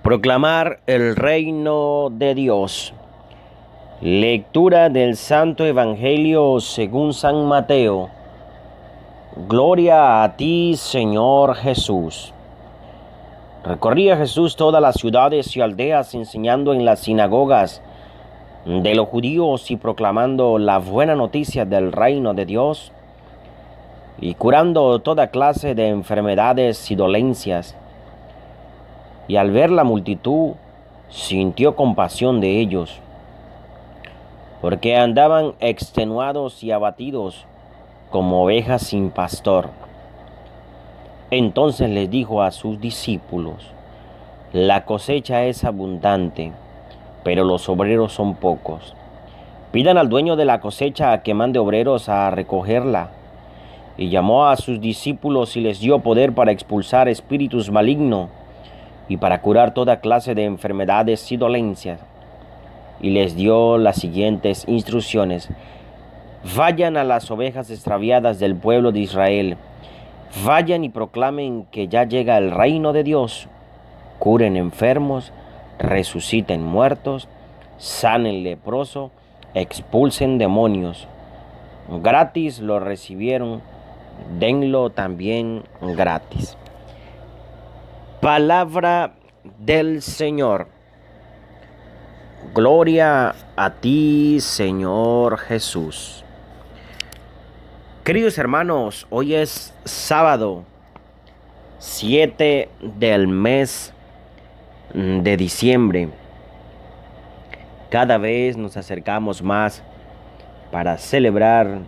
Proclamar el reino de Dios. Lectura del Santo Evangelio según San Mateo. Gloria a ti, Señor Jesús. Recorría Jesús todas las ciudades y aldeas, enseñando en las sinagogas de los judíos y proclamando la buena noticia del reino de Dios, y curando toda clase de enfermedades y dolencias. Y al ver la multitud, sintió compasión de ellos, porque andaban extenuados y abatidos como ovejas sin pastor. Entonces les dijo a sus discípulos: la cosecha es abundante, pero los obreros son pocos. Pidan al dueño de la cosecha que mande obreros a recogerla. Y llamó a sus discípulos y les dio poder para expulsar espíritus malignos y para curar toda clase de enfermedades y dolencias. Y les dio las siguientes instrucciones: vayan a las ovejas extraviadas del pueblo de Israel. Vayan y proclamen que ya llega el reino de Dios. Curen enfermos, resuciten muertos, sanen leprosos, expulsen demonios. Gratis lo recibieron, denlo también gratis. Palabra del Señor. Gloria a ti, Señor Jesús. Queridos hermanos, hoy es sábado 7 del mes de diciembre. Cada vez nos acercamos más para celebrar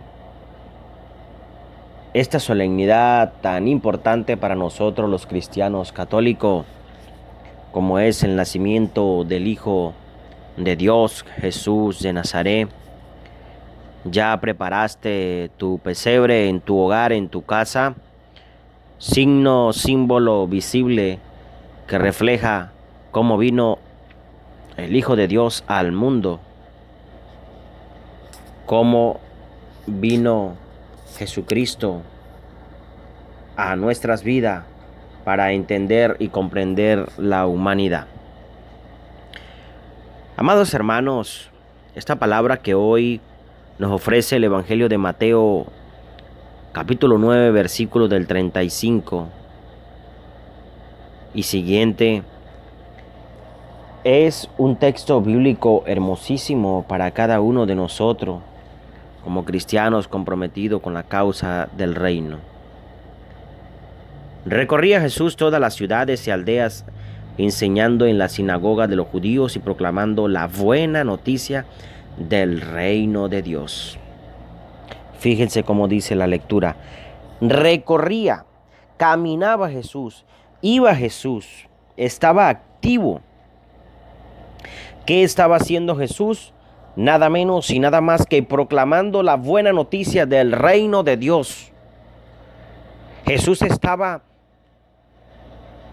esta solemnidad tan importante para nosotros los cristianos católicos, como es el nacimiento del Hijo de Dios, Jesús de Nazaret. Ya preparaste tu pesebre en tu hogar, en tu casa, símbolo visible que refleja cómo vino el Hijo de Dios al mundo, cómo vino Jesucristo a nuestras vidas para entender y comprender la humanidad. Amados hermanos, esta palabra que hoy nos ofrece el Evangelio de Mateo, capítulo 9, versículo del 35 y siguiente, es un texto bíblico hermosísimo para cada uno de nosotros, como cristianos comprometidos con la causa del reino. Recorría Jesús todas las ciudades y aldeas, enseñando en la sinagoga de los judíos y proclamando la buena noticia del reino de Dios. Fíjense cómo dice la lectura. Recorría, caminaba Jesús, iba Jesús, estaba activo. ¿Qué estaba haciendo Jesús? Nada menos y nada más que proclamando la buena noticia del reino de Dios. Jesús estaba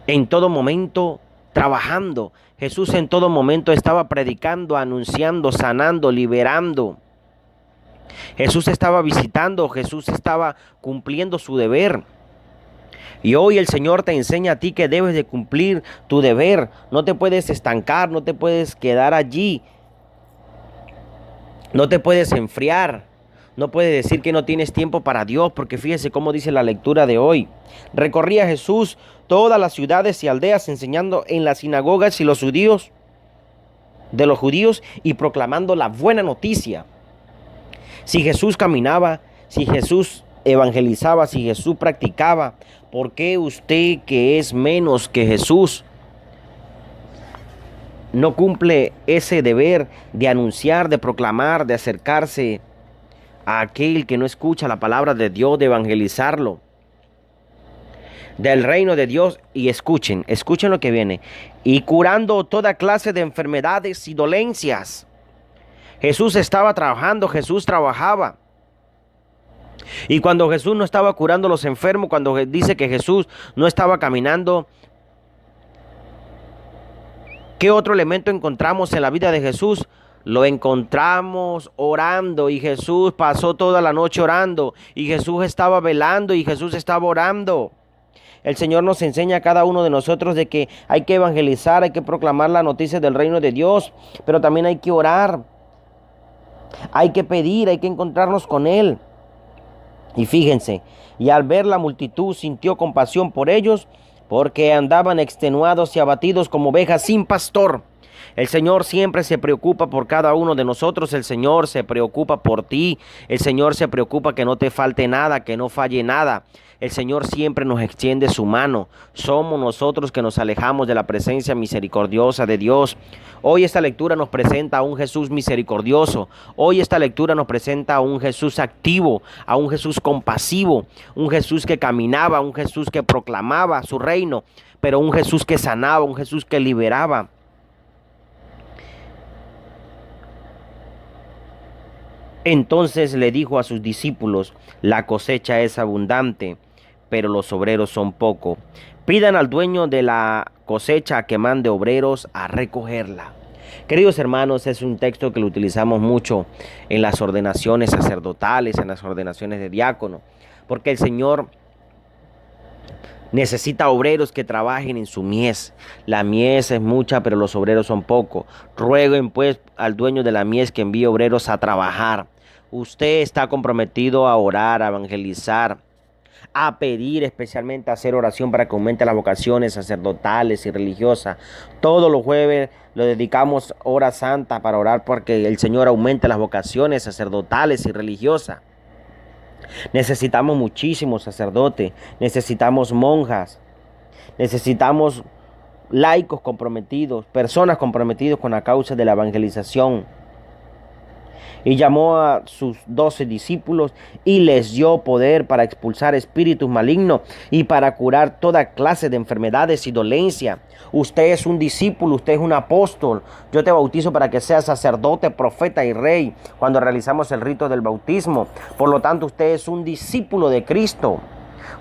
en todo momento trabajando. Jesús en todo momento estaba predicando, anunciando, sanando, liberando. Jesús estaba visitando, Jesús estaba cumpliendo su deber. Y hoy el Señor te enseña a ti que debes de cumplir tu deber. No te puedes estancar, no te puedes quedar allí. No te puedes enfriar. No puedes decir que no tienes tiempo para Dios, porque fíjese cómo dice la lectura de hoy. Recorría Jesús todas las ciudades y aldeas, enseñando en las sinagogas y los judíos y proclamando la buena noticia. Si Jesús caminaba, si Jesús evangelizaba, si Jesús practicaba, ¿por qué usted, que es menos que Jesús, no cumple ese deber de anunciar, de proclamar, de acercarse a aquel que no escucha la palabra de Dios, de evangelizarlo, del reino de Dios? Y escuchen lo que viene. Y curando toda clase de enfermedades y dolencias. Jesús estaba trabajando, Jesús trabajaba. Y cuando Jesús no estaba curando a los enfermos, cuando dice que Jesús no estaba caminando, ¿qué otro elemento encontramos en la vida de Jesús? Lo encontramos orando, y Jesús pasó toda la noche orando, y Jesús estaba velando, y Jesús estaba orando. El Señor nos enseña a cada uno de nosotros de que hay que evangelizar, hay que proclamar la noticia del reino de Dios, pero también hay que orar, hay que pedir, hay que encontrarnos con Él. Y fíjense, y al ver la multitud sintió compasión por ellos, porque andaban extenuados y abatidos como ovejas sin pastor. El Señor siempre se preocupa por cada uno de nosotros. El Señor se preocupa por ti. El Señor se preocupa que no te falte nada, que no falle nada. El Señor siempre nos extiende su mano. Somos nosotros que nos alejamos de la presencia misericordiosa de Dios. Hoy esta lectura nos presenta a un Jesús misericordioso. Hoy esta lectura nos presenta a un Jesús activo, a un Jesús compasivo, un Jesús que caminaba, un Jesús que proclamaba su reino, pero un Jesús que sanaba, un Jesús que liberaba. Entonces le dijo a sus discípulos: la cosecha es abundante, pero los obreros son pocos. Pidan al dueño de la cosecha que mande obreros a recogerla. Queridos hermanos, es un texto que lo utilizamos mucho en las ordenaciones sacerdotales, en las ordenaciones de diácono, porque el Señor necesita obreros que trabajen en su mies. La mies es mucha, pero los obreros son pocos. Rueguen pues al dueño de la mies que envíe obreros a trabajar. Usted está comprometido a orar, a evangelizar, a pedir, especialmente a hacer oración para que aumente las vocaciones sacerdotales y religiosas. Todos los jueves lo dedicamos hora santa para orar porque el Señor aumente las vocaciones sacerdotales y religiosas. Necesitamos muchísimos sacerdotes, necesitamos monjas, necesitamos laicos comprometidos, personas comprometidas con la causa de la evangelización. Y llamó a sus 12 discípulos y les dio poder para expulsar espíritus malignos y para curar toda clase de enfermedades y dolencias. Usted es un discípulo, usted es un apóstol. Yo te bautizo para que seas sacerdote, profeta y rey cuando realizamos el rito del bautismo. Por lo tanto, usted es un discípulo de Cristo.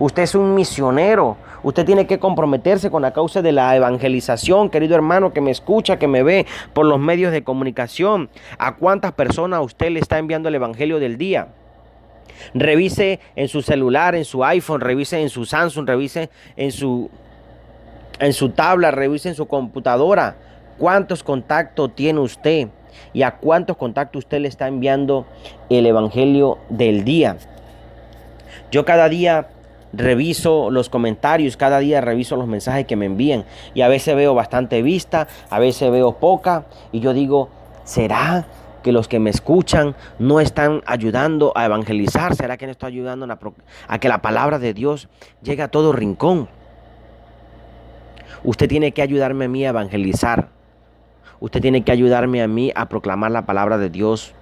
Usted es un misionero. Usted tiene que comprometerse con la causa de la evangelización, querido hermano que me escucha, que me ve por los medios de comunicación. ¿A cuántas personas usted le está enviando el evangelio del día? Revise en su celular, en su iPhone, revise en su Samsung, revise en su tabla, revise en su computadora. ¿Cuántos contactos tiene usted? ¿Y a cuántos contactos usted le está enviando el evangelio del día? Yo cada día reviso los comentarios, cada día reviso los mensajes que me envían y a veces veo bastante vista, a veces veo poca y yo digo, ¿será que los que me escuchan no están ayudando a evangelizar? ¿Será que no está ayudando a que la palabra de Dios llegue a todo rincón? Usted tiene que ayudarme a mí a evangelizar. Usted tiene que ayudarme a mí a proclamar la palabra de Dios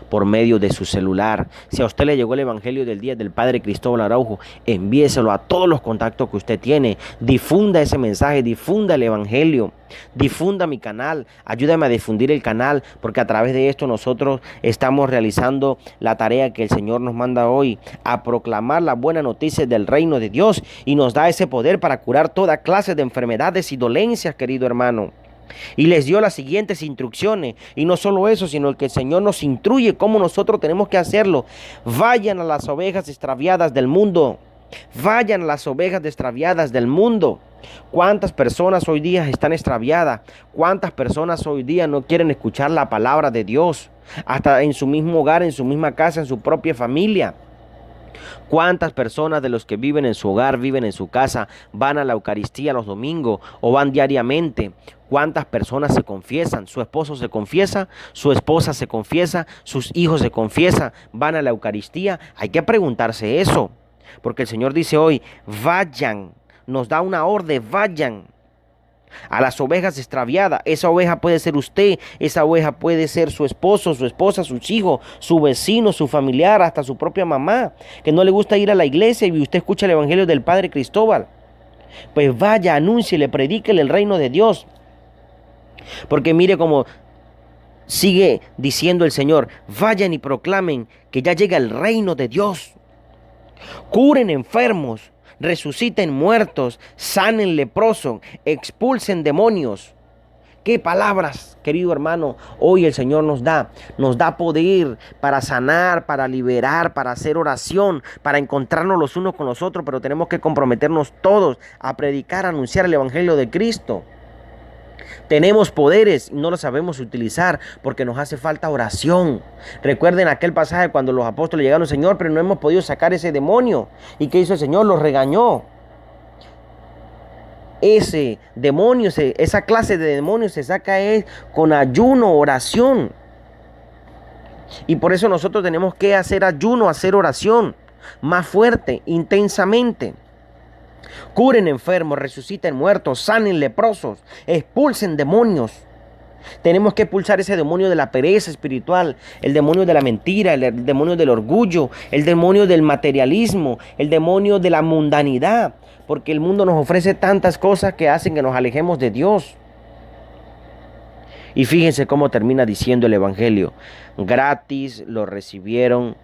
por medio de su celular. Si a usted le llegó el evangelio del día del Padre Cristóbal Araujo, envíeselo a todos los contactos que usted tiene. Difunda ese mensaje, difunda el evangelio, difunda mi canal, ayúdame a difundir el canal, porque a través de esto nosotros estamos realizando la tarea que el Señor nos manda hoy, a proclamar la buena noticia del reino de Dios, y nos da ese poder para curar toda clase de enfermedades y dolencias, querido hermano. Y les dio las siguientes instrucciones. Y no solo eso, sino que el Señor nos instruye cómo nosotros tenemos que hacerlo. Vayan a las ovejas extraviadas del mundo. Vayan a las ovejas extraviadas del mundo. ¿Cuántas personas hoy día están extraviadas? ¿Cuántas personas hoy día no quieren escuchar la palabra de Dios? Hasta en su mismo hogar, en su misma casa, en su propia familia. ¿Cuántas personas de los que viven en su hogar, viven en su casa, van a la Eucaristía los domingos o van diariamente? ¿Cuántas personas se confiesan? Su esposo se confiesa, su esposa se confiesa, sus hijos se confiesan, van a la Eucaristía. Hay que preguntarse eso, porque el Señor dice hoy, vayan, nos da una orden, vayan a las ovejas extraviadas. Esa oveja puede ser usted, esa oveja puede ser su esposo, su esposa, sus hijos, su vecino, su familiar, hasta su propia mamá, que no le gusta ir a la iglesia y usted escucha el evangelio del Padre Cristóbal. Pues vaya, anúnciele, predíquele el reino de Dios. Porque mire cómo sigue diciendo el Señor, vayan y proclamen que ya llega el reino de Dios. Curen enfermos, resuciten muertos, sanen leprosos, expulsen demonios. ¿Qué palabras, querido hermano, hoy el Señor nos da? Nos da poder para sanar, para liberar, para hacer oración, para encontrarnos los unos con los otros, pero tenemos que comprometernos todos a predicar, a anunciar el Evangelio de Cristo. Tenemos poderes y no los sabemos utilizar porque nos hace falta oración. Recuerden aquel pasaje cuando los apóstoles llegaron, Señor, pero no hemos podido sacar ese demonio. ¿Y qué hizo el Señor? Los regañó. Ese demonio, esa clase de demonio se saca con ayuno, oración. Y por eso nosotros tenemos que hacer ayuno, hacer oración más fuerte, intensamente. Curen enfermos, resuciten muertos, sanen leprosos, expulsen demonios. Tenemos que expulsar ese demonio de la pereza espiritual, el demonio de la mentira, el demonio del orgullo, el demonio del materialismo, el demonio de la mundanidad, porque el mundo nos ofrece tantas cosas que hacen que nos alejemos de Dios. Y fíjense cómo termina diciendo el Evangelio: gratis lo recibieron,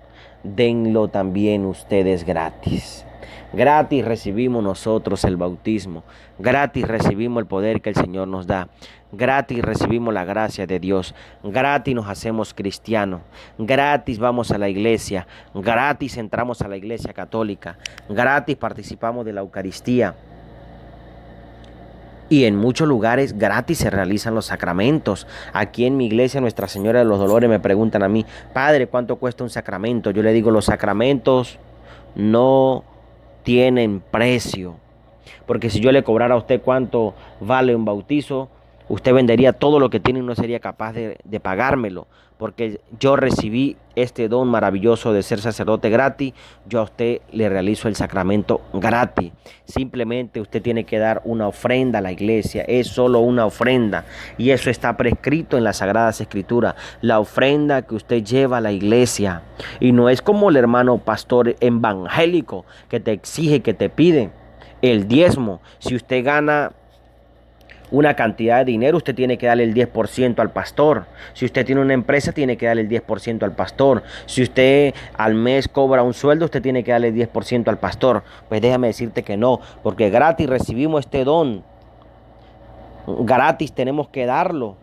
denlo también ustedes gratis. Gratis recibimos nosotros el bautismo, gratis recibimos el poder que el Señor nos da, gratis recibimos la gracia de Dios, gratis nos hacemos cristianos, gratis vamos a la iglesia, gratis entramos a la iglesia católica, gratis participamos de la Eucaristía. Y en muchos lugares gratis se realizan los sacramentos. Aquí en mi iglesia, Nuestra Señora de los Dolores, me preguntan a mí: Padre, ¿cuánto cuesta un sacramento? Yo le digo: los sacramentos no tienen precio. Porque si yo le cobrara a usted cuánto vale un bautizo, usted vendería todo lo que tiene y no sería capaz de pagármelo. Porque yo recibí este don maravilloso de ser sacerdote gratis. Yo a usted le realizo el sacramento gratis. Simplemente usted tiene que dar una ofrenda a la iglesia. Es solo una ofrenda. Y eso está prescrito en las Sagradas Escrituras. La ofrenda que usted lleva a la iglesia. Y no es como el hermano pastor evangélico que te exige, que te pide el diezmo. Si usted gana una cantidad de dinero, usted tiene que darle el 10% al pastor. Si usted tiene una empresa, tiene que darle el 10% al pastor. Si usted al mes cobra un sueldo, usted tiene que darle el 10% al pastor. Pues déjame decirte que no, porque gratis recibimos este don. Gratis tenemos que darlo.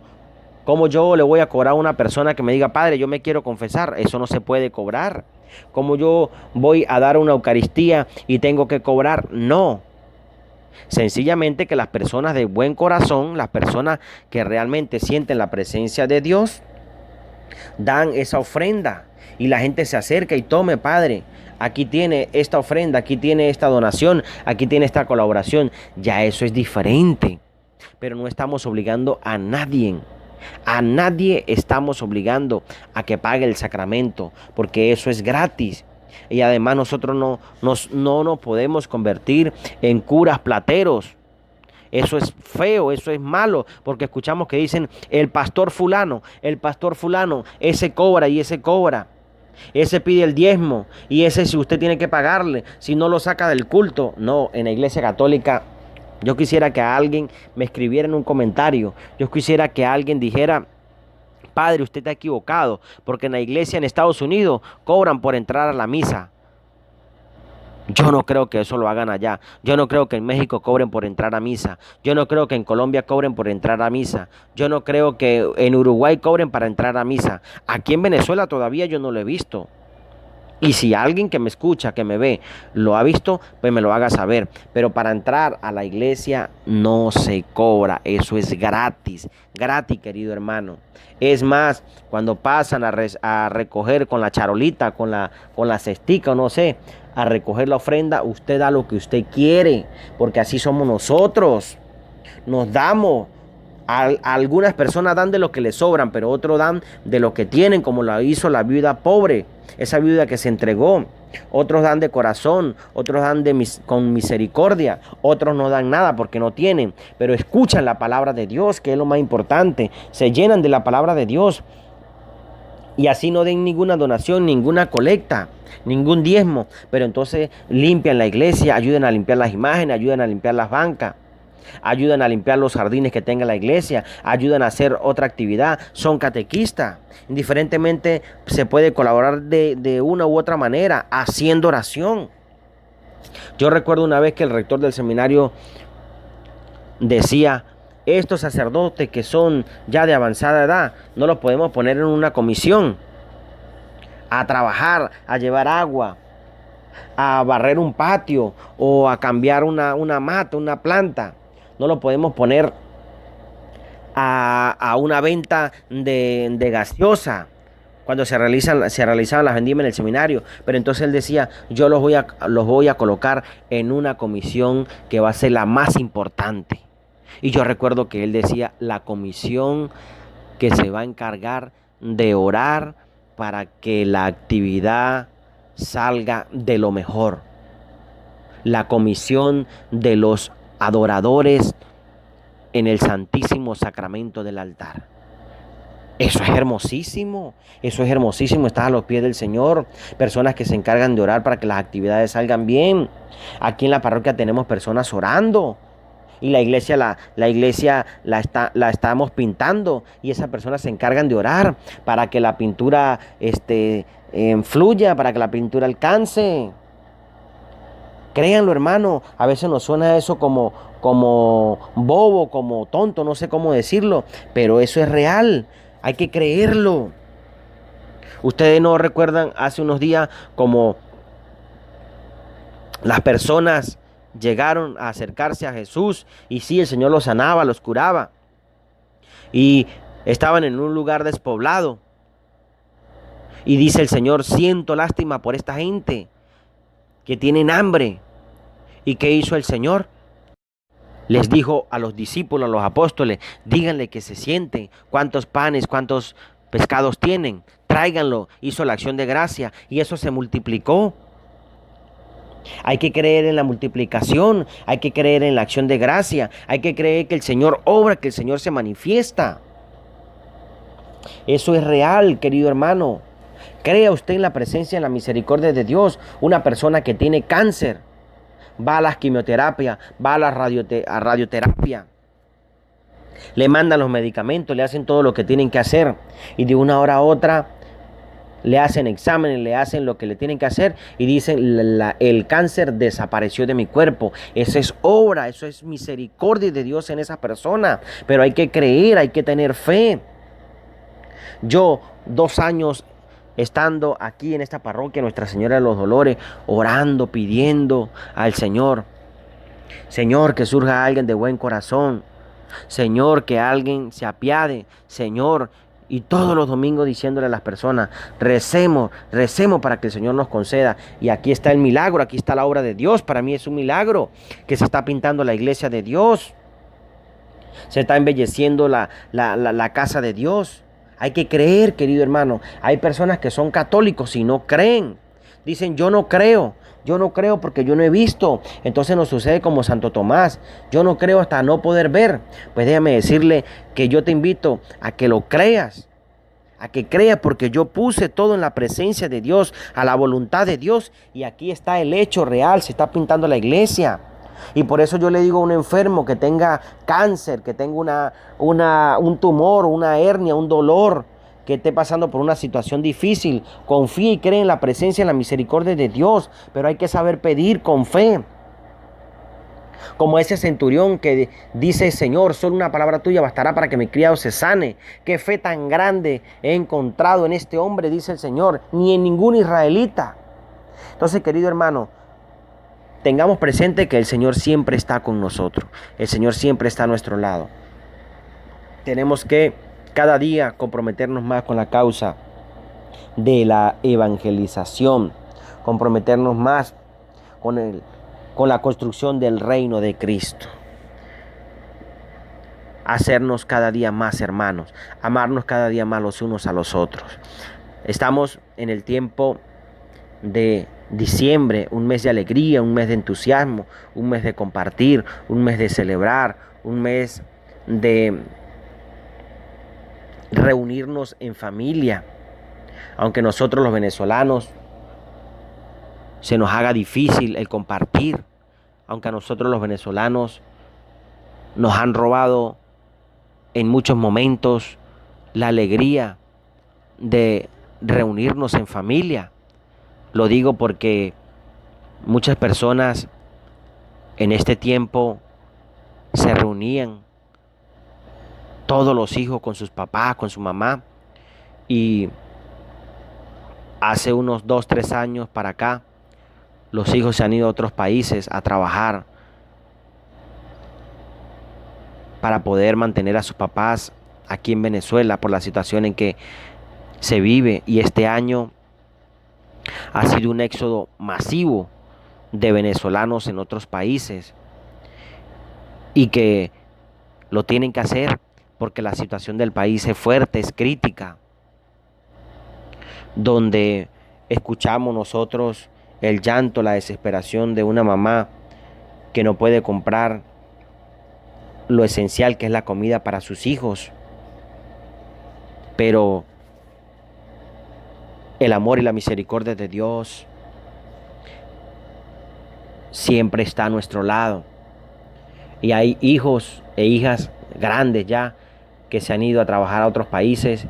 ¿Cómo yo le voy a cobrar a una persona que me diga: Padre, yo me quiero confesar? Eso no se puede cobrar. ¿Cómo yo voy a dar una Eucaristía y tengo que cobrar? No. Sencillamente que las personas de buen corazón, las personas que realmente sienten la presencia de Dios, dan esa ofrenda y la gente se acerca y: tome, Padre, aquí tiene esta ofrenda, aquí tiene esta donación, aquí tiene esta colaboración. Ya eso es diferente, pero no estamos obligando a nadie. A nadie estamos obligando a que pague el sacramento, porque eso es gratis. Y además nosotros no nos podemos convertir en curas plateros. Eso es feo, eso es malo, porque escuchamos que dicen: el pastor fulano, ese cobra y ese cobra. Ese pide el diezmo y ese si usted tiene que pagarle, si no lo saca del culto. No, en la iglesia católica yo quisiera que alguien me escribiera en un comentario. Yo quisiera que alguien dijera: Padre, usted está equivocado, porque en la iglesia en Estados Unidos cobran por entrar a la misa. Yo no creo que eso lo hagan allá. Yo no creo que en México cobren por entrar a misa. Yo no creo que en Colombia cobren por entrar a misa. Yo no creo que en Uruguay cobren para entrar a misa. Aquí en Venezuela todavía yo no lo he visto. Y si alguien que me escucha, que me ve, lo ha visto, pues me lo haga saber. Pero para entrar a la iglesia no se cobra. Eso es gratis. Gratis, querido hermano. Es más, cuando pasan a recoger con la charolita, con la cestica, o no sé, a recoger la ofrenda, usted da lo que usted quiere. Porque así somos nosotros. Nos damos. Algunas personas dan de lo que les sobran, pero otros dan de lo que tienen, como lo hizo la viuda pobre, esa viuda que se entregó. Otros dan de corazón, otros dan con misericordia, otros no dan nada porque no tienen, pero escuchan la palabra de Dios, que es lo más importante, se llenan de la palabra de Dios. Y así no den ninguna donación, ninguna colecta, ningún diezmo, pero entonces limpian la iglesia, ayudan a limpiar las imágenes, ayudan a limpiar las bancas. Ayudan a limpiar los jardines que tenga la iglesia, ayudan a hacer otra actividad, son catequistas. Indiferentemente se puede colaborar de una u otra manera, haciendo oración. Yo recuerdo una vez que el rector del seminario decía: estos sacerdotes que son ya de avanzada edad, no los podemos poner en una comisión a trabajar, a llevar agua, a barrer un patio o a cambiar una mata, una planta. No lo podemos poner a una venta de gaseosa cuando se realizaban las vendimias en el seminario. Pero entonces él decía, yo los voy a colocar en una comisión que va a ser la más importante. Y yo recuerdo que él decía, la comisión que se va a encargar de orar para que la actividad salga de lo mejor. La comisión de los adoradores en el Santísimo Sacramento del altar. Eso es hermosísimo, estar a los pies del Señor, personas que se encargan de orar para que las actividades salgan bien. Aquí en la parroquia tenemos personas orando y la iglesia la estamos pintando y esas personas se encargan de orar para que la pintura fluya, para que la pintura alcance. Créanlo, hermano, a veces nos suena eso como bobo, como tonto, no sé cómo decirlo, pero eso es real. Hay que creerlo. Ustedes no recuerdan hace unos días como las personas llegaron a acercarse a Jesús y sí, el Señor los sanaba, los curaba. Y estaban en un lugar despoblado. Y dice el Señor, siento lástima por esta gente que tienen hambre. ¿Y qué hizo el Señor? Les dijo a los discípulos, a los apóstoles, díganle que se sienten, cuántos panes, cuántos pescados tienen, tráiganlo. Hizo la acción de gracia y eso se multiplicó. Hay que creer en la multiplicación, hay que creer en la acción de gracia, hay que creer que el Señor obra, que el Señor se manifiesta. Eso es real, querido hermano. Crea usted en la presencia, en la misericordia de Dios. Una persona que tiene cáncer va a las quimioterapias, va a la radioterapia. Le mandan los medicamentos, le hacen todo lo que tienen que hacer. Y de una hora a otra le hacen exámenes, le hacen lo que le tienen que hacer. Y dicen, el cáncer desapareció de mi cuerpo. Eso es obra, eso es misericordia de Dios en esa persona. Pero hay que creer, hay que tener fe. Yo, 2 años estando aquí en esta parroquia, Nuestra Señora de los Dolores, orando, pidiendo al Señor. Señor, que surja alguien de buen corazón. Señor, que alguien se apiade. Señor, y todos los domingos diciéndole a las personas, recemos para que el Señor nos conceda. Y aquí está el milagro, aquí está la obra de Dios. Para mí es un milagro que se está pintando la iglesia de Dios. Se está embelleciendo la casa de Dios. Hay que creer, querido hermano. Hay personas que son católicos y no creen. Dicen, yo no creo porque yo no he visto. Entonces nos sucede como Santo Tomás. Yo no creo hasta no poder ver. Pues déjame decirle que yo te invito a que lo creas. A que creas, porque yo puse todo en la presencia de Dios, a la voluntad de Dios. Y aquí está el hecho real, se está pintando la iglesia. Y por eso yo le digo a un enfermo que tenga cáncer, que tenga un tumor, una hernia, un dolor, que esté pasando por una situación difícil, confía y cree en la presencia, en la misericordia de Dios, pero hay que saber pedir con fe. Como ese centurión que dice, Señor, solo una palabra tuya bastará para que mi criado se sane. Qué fe tan grande he encontrado en este hombre, dice el Señor, ni en ningún israelita. Entonces, querido hermano, tengamos presente que el Señor siempre está con nosotros. El Señor siempre está a nuestro lado. Tenemos que cada día comprometernos más con la causa de la evangelización. Comprometernos más con la construcción del reino de Cristo. Hacernos cada día más hermanos. Amarnos cada día más los unos a los otros. Estamos en el tiempo de diciembre, un mes de alegría, un mes de entusiasmo, un mes de compartir, un mes de celebrar, un mes de reunirnos en familia. Aunque nosotros los venezolanos se nos haga difícil el compartir, aunque a nosotros los venezolanos nos han robado en muchos momentos la alegría de reunirnos en familia. Lo digo porque muchas personas en este tiempo se reunían todos los hijos con sus papás, con su mamá. Y hace unos 2, 3 años para acá, los hijos se han ido a otros países a trabajar para poder mantener a sus papás aquí en Venezuela por la situación en que se vive. Y este año ha sido un éxodo masivo de venezolanos en otros países y que lo tienen que hacer porque la situación del país es fuerte, es crítica, donde escuchamos nosotros el llanto, la desesperación de una mamá que no puede comprar lo esencial que es la comida para sus hijos, pero el amor y la misericordia de Dios siempre está a nuestro lado. Y hay hijos e hijas grandes ya que se han ido a trabajar a otros países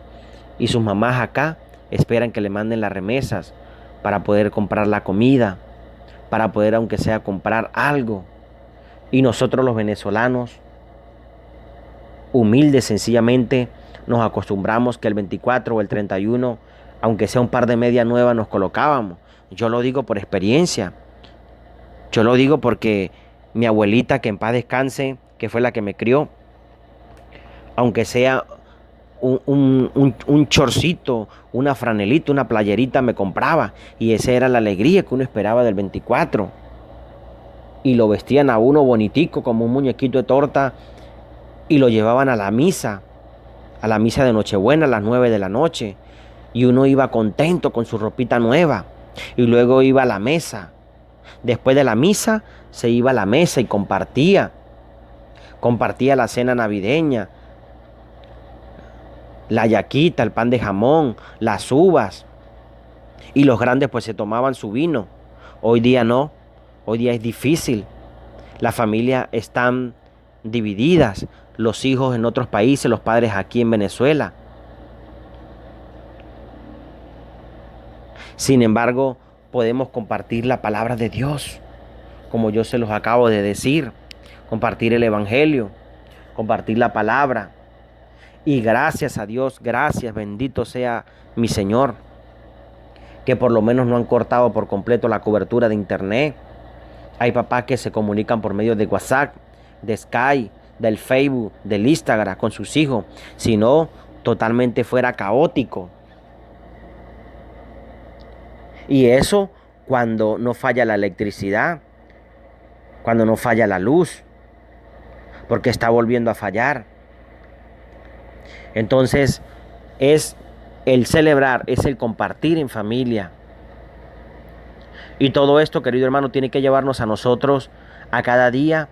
y sus mamás acá esperan que le manden las remesas para poder comprar la comida, para poder aunque sea comprar algo. Y nosotros los venezolanos, humildes sencillamente, nos acostumbramos que el 24 o el 31, aunque sea un par de medias nuevas, nos colocábamos. Yo lo digo por experiencia. Yo lo digo porque mi abuelita, que en paz descanse, que fue la que me crió, aunque sea un chorcito, una franelita, una playerita, me compraba. Y esa era la alegría que uno esperaba del 24. Y lo vestían a uno bonitico, como un muñequito de torta, y lo llevaban a la misa de Nochebuena a las 9 de la noche. Y uno iba contento con su ropita nueva. Y luego iba a la mesa. Después de la misa se iba a la mesa y compartía la cena navideña, la yaquita, el pan de jamón, las uvas, y los grandes pues se tomaban su vino. Hoy día no, hoy día es difícil, las familias están divididas, los hijos en otros países, los padres aquí en Venezuela. Sin embargo, podemos compartir la palabra de Dios, como yo se los acabo de decir, compartir el evangelio, compartir la palabra. Y gracias a Dios, gracias, bendito sea mi Señor, que por lo menos no han cortado por completo la cobertura de internet. Hay papás que se comunican por medio de WhatsApp, de Skype, del Facebook, del Instagram con sus hijos, si no, totalmente fuera caótico. Y eso cuando no falla la electricidad, cuando no falla la luz, porque está volviendo a fallar. Entonces es el celebrar, es el compartir en familia. Y todo esto, querido hermano, tiene que llevarnos a nosotros a cada día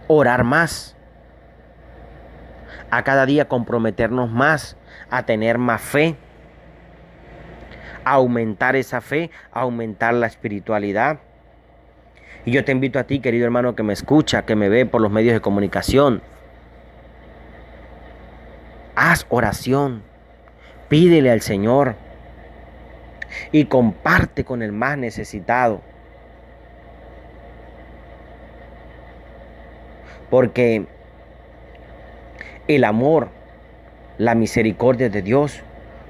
orar más, a cada día comprometernos más, a tener más fe, a aumentar esa fe, a aumentar la espiritualidad. Y yo te invito a ti, querido hermano, que me escucha, que me ve por los medios de comunicación. Haz oración, pídele al Señor y comparte con el más necesitado. Porque el amor, la misericordia de Dios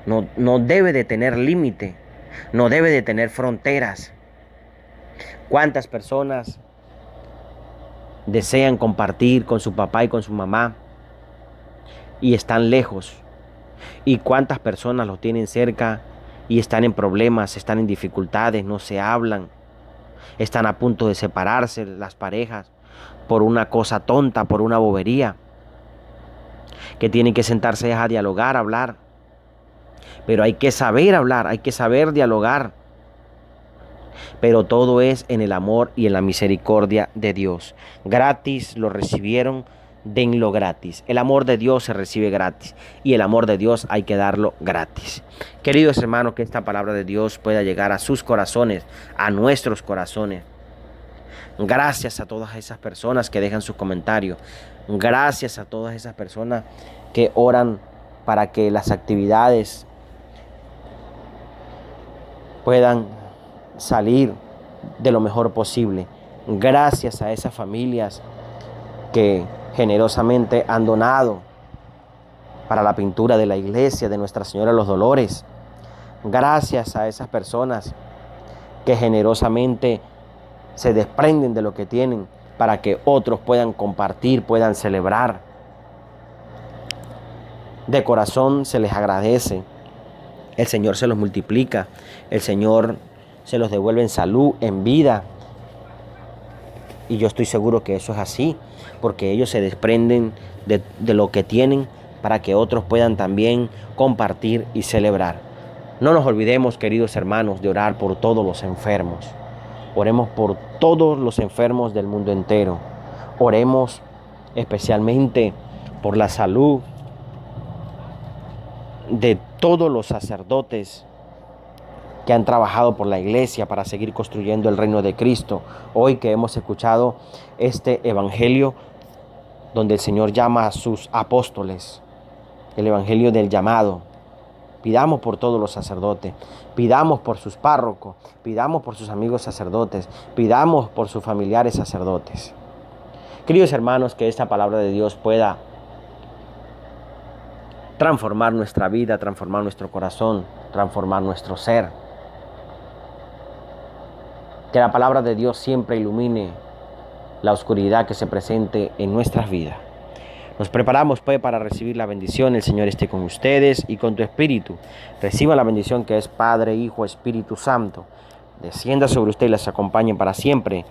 no debe de tener límite, no debe de tener fronteras. ¿Cuántas personas desean compartir con su papá y con su mamá y están lejos? ¿Y cuántas personas los tienen cerca y están en problemas, están en dificultades, no se hablan, están a punto de separarse las parejas por una cosa tonta, por una bobería, que tienen que sentarse a dialogar, a hablar? Pero hay que saber hablar, hay que saber dialogar. Pero todo es en el amor y en la misericordia de Dios. Gratis lo recibieron, denlo gratis. El amor de Dios se recibe gratis y el amor de Dios hay que darlo gratis. Queridos hermanos, que esta palabra de Dios pueda llegar a sus corazones, a nuestros corazones. Gracias a todas esas personas que dejan sus comentarios. Gracias a todas esas personas que oran para que las actividades puedan salir de lo mejor posible. Gracias a esas familias que generosamente han donado para la pintura de la iglesia de Nuestra Señora de los Dolores. Gracias a esas personas que generosamente se desprenden de lo que tienen para que otros puedan compartir, puedan celebrar. De corazón se les agradece. El Señor se los multiplica. El Señor se los devuelve en salud, en vida. Y yo estoy seguro que eso es así, porque ellos se desprenden de lo que tienen para que otros puedan también compartir y celebrar. No nos olvidemos, queridos hermanos, de orar por todos los enfermos. Oremos por todos los enfermos del mundo entero. Oremos especialmente por la salud de todos los sacerdotes que han trabajado por la iglesia para seguir construyendo el reino de Cristo. Hoy que hemos escuchado este evangelio donde el Señor llama a sus apóstoles, el evangelio del llamado. Pidamos por todos los sacerdotes, pidamos por sus párrocos, pidamos por sus amigos sacerdotes, pidamos por sus familiares sacerdotes. Queridos hermanos, que esta palabra de Dios pueda transformar nuestra vida, transformar nuestro corazón, transformar nuestro ser. Que la palabra de Dios siempre ilumine la oscuridad que se presente en nuestras vidas. Nos preparamos pues para recibir la bendición. El Señor esté con ustedes y con tu espíritu. Reciba la bendición que es Padre, Hijo, Espíritu Santo. Descienda sobre usted y les acompañe para siempre.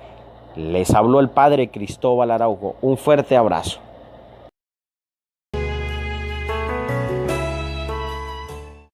Les habló el Padre Cristóbal Araujo. Un fuerte abrazo.